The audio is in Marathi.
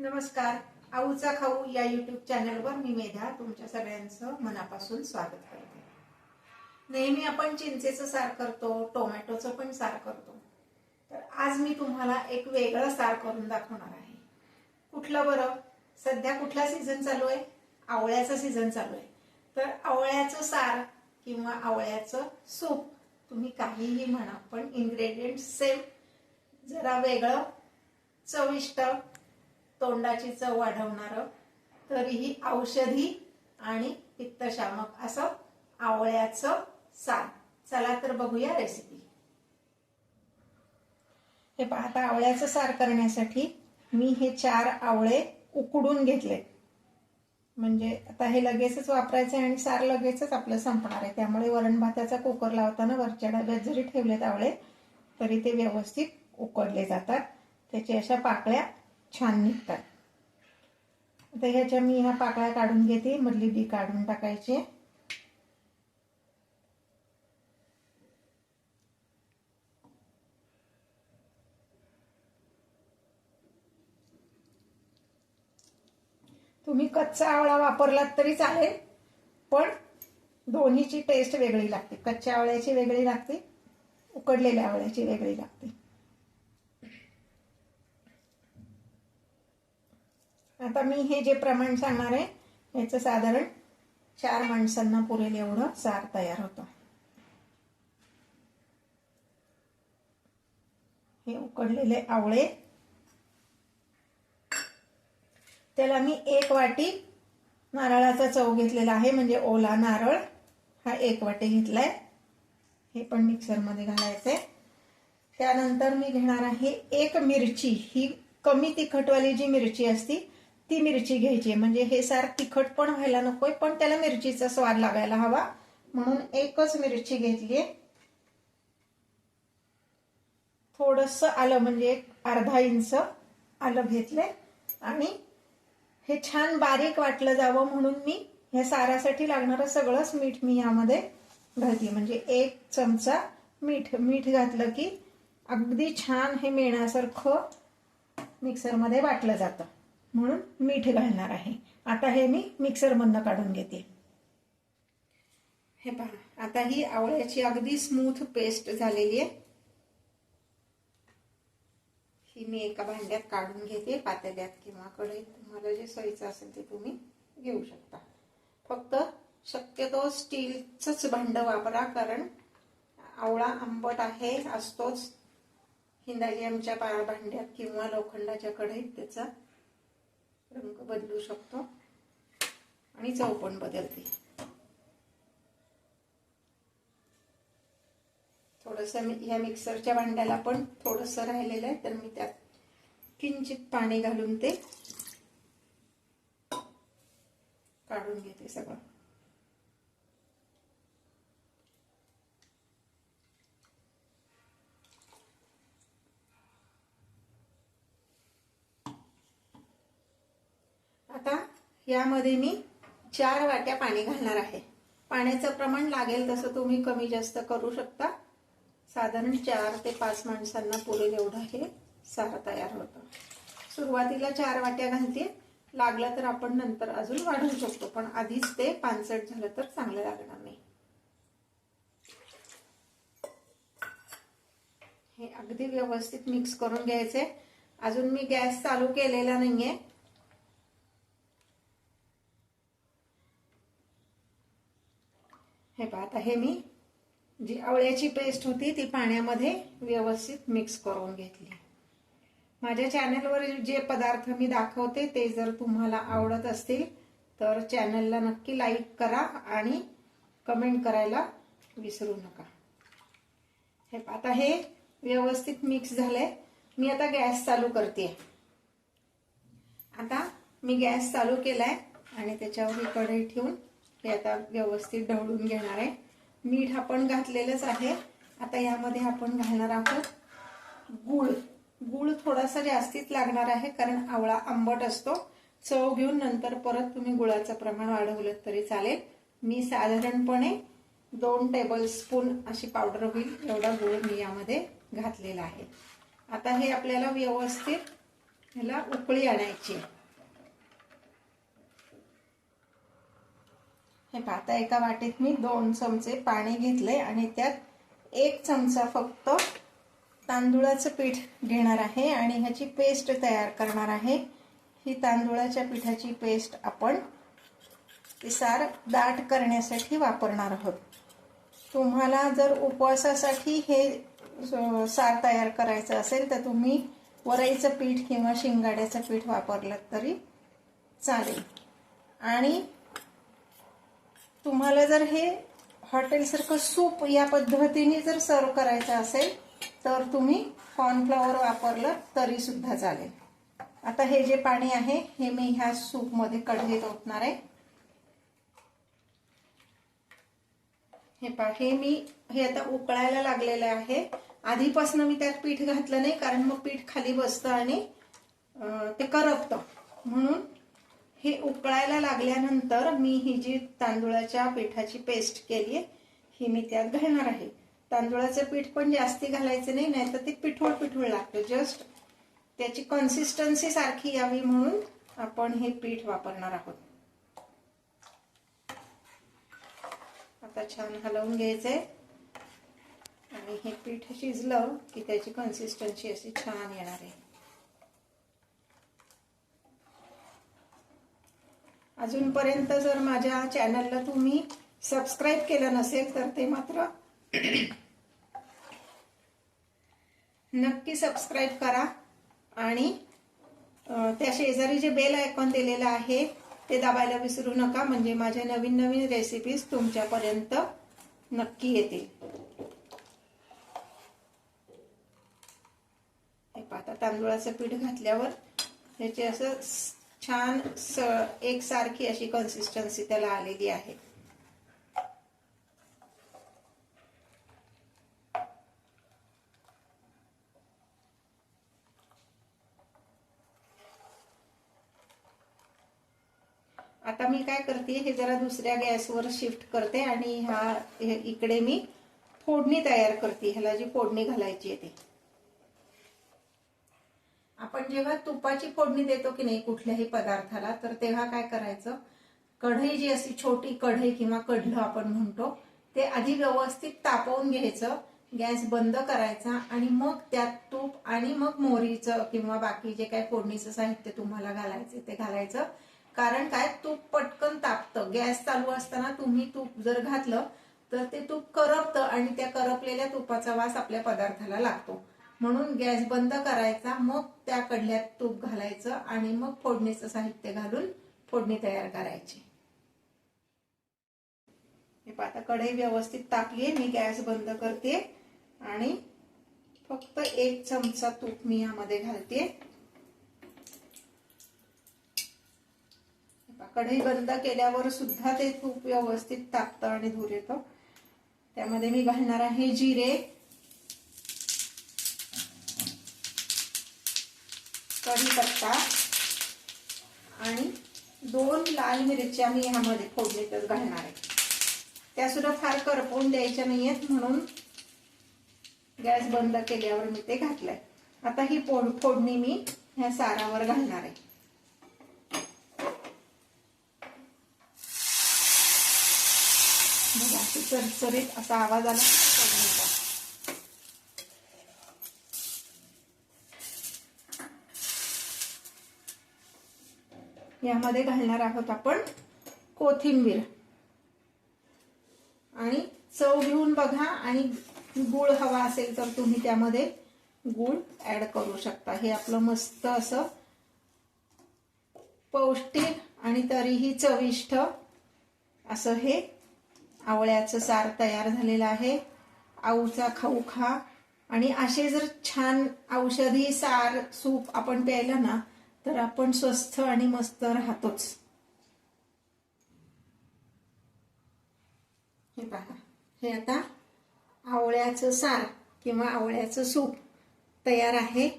नमस्कार. आऊचा खाऊ या यूट्यूब चॅनलवर मी मेधा तुमच्या सगळ्यांचं मनापासून स्वागत करते. नेहमी आपण चिंचेचं सार करतो, टोमॅटोचं पण सार करतो. तर आज मी तुम्हाला एक वेगळं सार करून दाखवणार आहे. कुठलं बरं? सध्या कुठला सीझन चालू आहे? आवळ्याचा सीझन चालू आहे. तर आवळ्याचं सार किंवा आवळ्याचं सूप तुम्ही काहीही म्हणा, पण इन्ग्रेडियंट सेम, जरा वेगळं, चविष्ट, तोंडाची चव वाढवणारं, तरीही औषधी आणि पित्तशामक असं आवळ्याचं सार. चला तर बघूया रेसिपी. हे पहा, आता आवळ्याचं सार करण्यासाठी मी हे 4 आवळे उकडून घेतले. म्हणजे आता हे लगेचच वापरायचं आणि सार लगेचच आपलं संपणार आहे. त्यामुळे वरण भाताचा कुकर लावताना वरच्या डब्यात जरी ठेवलेत आवळे तरी ते व्यवस्थित उकडले जातात. त्याच्या अशा पाकळ्या छान निघतात. आता ह्याच्या मी ह्या पाकळ्या काढून घेते, मधली बी काढून टाकायची. तुम्ही कच्चा आवळा वापरलात तरी चालेल, पण दोन्हीची टेस्ट वेगळी लागते. कच्च्या आवळ्याची वेगळी लागते, उकडलेल्या आवळ्याची वेगळी लागते. आता मी हे जे प्रमाण सांगणार आहे याचं साधारण 4 माणसांना पुरेल एवढं सार तयार होतं. हे उकडलेले आवळे, त्याला मी 1 वाटी नारळाचा चव घेतलेला आहे, म्हणजे ओला नारळ हा 1 वाटी घेतलाय. हे पण मिक्सर मध्ये घालायचंय. त्यानंतर मी घेणार आहे 1 मिरची. ही कमी तिखटवाली जी मिरची असती ती मिरची घ्यायची, म्हणजे हे सार तिखट पण व्हायला नकोय, पण त्याला मिरचीचा स्वाद लागायला हवा, म्हणून 1च मिरची घेतलीये. थोडंसं आलं, म्हणजे 1/2 इंच आलं घेतले. आणि हे छान बारीक वाटलं जावं म्हणून मी ह्या सारासाठी लागणारं सगळंच मीठ मी यामध्ये घालते. म्हणजे 1 चमचा मीठ घातलं की अगदी छान हे मेणासारखं मिक्सरमध्ये वाटलं जातं, म्हणून मीठ घालणार आहे. आता हे मी मिक्सर मधनं काढून घेते. हे पहा, आता ही आवळ्याची अगदी स्मूथ पेस्ट झालेली आहे. ही मी एका भांड्यात काढून घेते, पातेल्यात किंवा कढईत, तुम्हाला जे सोयीचं असेल ते तुम्ही घेऊ शकता. फक्त शक्यतो स्टीलचंच भांड वापरा, कारण आवळा आंबट आहे असतोच. हिंदालियमच्या भांड्यात किंवा लोखंडाच्या कढईत त्याचा रंग बदलू शकतो आणि चव पण बदलते. थोडंसं ह्या मिक्सरच्या भांड्याला पण थोडंसं राहिलेलं आहे, तर मी त्यात किंचित पाणी घालून ते काढून घेते सगळं. आता यामध्ये मी 4 वाट्या पाणी घालणार आहे. पाण्याचं प्रमाण लागेल तसं तुम्ही कमी जास्त करू शकता. साधारण 4 ते 5 माणसांना पुरेल एवढं हे सार तयार होतं. सुरुवातीला 4 वाट्या घालते, लागलं तर आपण नंतर अजून वाढवू शकतो, पण आधीच ते पानसट झालं तर चांगलं लागणार नाही. हे अगदी व्यवस्थित मिक्स करून घ्यायचे. अजून मी गॅस चालू केलेला नाहीये. हे पहा, आता हे मी जी आवळ्याची पेस्ट होती ती पाण्यामध्ये व्यवस्थित मिक्स करून घेतली. माझ्या चॅनलवर जे पदार्थ मी दाखवते ते जर तुम्हाला आवडत असतील तर चॅनलला नक्की लाईक करा आणि कमेंट करायला विसरू नका. हे पहा, आता हे व्यवस्थित मिक्स झालंय. मी आता गॅस चालू करते. आता मी गॅस चालू केलाय आणि त्याच्यावर ही कढई ठेवून हे आता व्यवस्थित ढवळून घेणार आहे. मीठ आपण घातलेलंच आहे. आता यामध्ये आपण घालणार आहोत गूळ. गूळ थोडासा जास्तीच लागणार आहे, कारण आवळा आंबट असतो. चव घेऊन नंतर परत तुम्ही गुळाचं प्रमाण वाढवलं तरी चालेल. मी साधारणपणे 2 टेबलस्पून अशी पावडर होईल एवढा गूळ मी यामध्ये घातलेला आहे. आता हे आपल्याला व्यवस्थित ह्याला उकळी आणायची. हे पाहता एका वाटीत मी 2 चमचे पाणी घेतले आणि त्यात 1 चमचा फक्त तांदूळाचं पीठ घेणार आहे आणि ह्याची पेस्ट तयार करणार आहे. ही तांदूळाच्या पिठाची पेस्ट आपण ते सार दाट करण्यासाठी वापरणार आहोत. तुम्हाला जर उपवासासाठी हे सार तयार करायचं असेल तर तुम्ही वरईचं पीठ किंवा शिंगाड्याचं पीठ वापरलं तरी चालेल. आणि तुम्हाला जर हे हॉटेलसारखं सूप या पद्धतीने जर सर्व करायचं असेल तर तुम्ही कॉर्नफ्लॉवर वापरलं तरी सुद्धा चालेल. आता हे जे पाणी आहे हे मी ह्या सूपमध्ये कढईत ओतणार आहे. हे आता उकळायला लागलेलं आहे. आधीपासून मी त्यात पीठ घातलं नाही कारण मग पीठ खाली बसतं आणि ते करपतं. म्हणून हे उकळायला लागल्यानंतर मी ही जी तांदूळाच्या पिठाची पेस्ट केली आहे ही मी त्यात घालणार आहे. तांदूळाचं पीठ पण जास्ती घालायचं नाही, नाहीतर ते पिठूळ पिठूळ लागतं. जस्ट त्याची कन्सिस्टन्सी सारखी यावी म्हणून आपण हे पीठ वापरणार आहोत. आता छान हलवून घ्यायचंय आणि हे पीठ शिजलं की त्याची कन्सिस्टन्सी अशी छान येणार आहे. अजूनपर्यंत जर माझ्या चॅनलला तुम्ही सबस्क्राईब केलं नसेल तर ते मात्र नक्की सबस्क्राईब करा आणि त्या शेजारी जे बेल आयकॉन दिलेला आहे ते दाबायला विसरू नका, म्हणजे माझ्या नवीन नवीन रेसिपीज तुमच्यापर्यंत नक्की येतील. हे पाहता तांदूळाचं पीठ घातल्यावर त्याची असं छान एकसारखी अशी कन्सिस्टन्सी त्याला आलेली आहे. आता मी काय करते हे जरा दुसऱ्या गॅसवर शिफ्ट करते आणि इकडे मी फोडणी तयार करते. ह्याला जी फोडणी घालायची आहे ती आपण जेव्हा तुपाची फोडणी देतो की नाही कुठल्याही पदार्थाला तर तेव्हा काय करायचं, कढई जी अशी छोटी कढई किंवा कढलं आपण म्हणतो ते आधी व्यवस्थित तापवून घ्यायचं. गॅस बंद करायचा आणि मग त्यात तूप आणि मग मोहरीचं किंवा बाकी जे काही फोडणीचं साहित्य तुम्हाला घालायचं ते घालायचं. कारण काय तूप पटकन तापतं. गॅस चालू असताना तुम्ही तूप जर घातलं तर ते तूप करपतं आणि त्या करपलेल्या तुपाचा वास आपल्या पदार्थाला लागतो. म्हणून गॅस बंद करायचा, मग त्या कढल्यात तूप घालायचं आणि मग फोडणीचं साहित्य घालून फोडणी तयार करायची. हे पाहता कढई व्यवस्थित तापली. मी गॅस बंद करते आणि फक्त 1 चमचा तूप मी यामध्ये घालते. कढई बंद केल्यावर सुद्धा ते तूप व्यवस्थित तापतं आणि धूर येतो. त्यामध्ये मी घालणार आहे जिरे, कढीपत्ता आणि 2 लाल मिरच्या मी ह्यामध्ये फोडणीतच घालणार आहे. त्या सुद्धा फार करपवून द्यायच्या नाहीयेत म्हणून गॅस बंद केल्यावर मी ते घातलंय. आता ही फोडणी मी ह्या सारावर घालणार आहे. बघा चरचरीत असा आवाज आला फोडणीचा. यामध्ये घालणार आहोत आपण कोथिंबीर आणि चव घेऊन बघा आणि गूळ हवा असेल तर तुम्ही त्यामध्ये गूळ ऍड करू शकता. हे आपलं मस्त असं पौष्टिक आणि तरीही चविष्ट असं हे आवळ्याचं सार तयार झालेलं आहे. आऊचा खाऊ खा. आणि असे जर छान औषधी सार सूप आपण प्यायला ना तर आपण स्वस्थ आणि मस्त राहतोच. हे पहा हे आता आवळ्याचं सार किंवा आवळ्याचं सूप तयार आहे.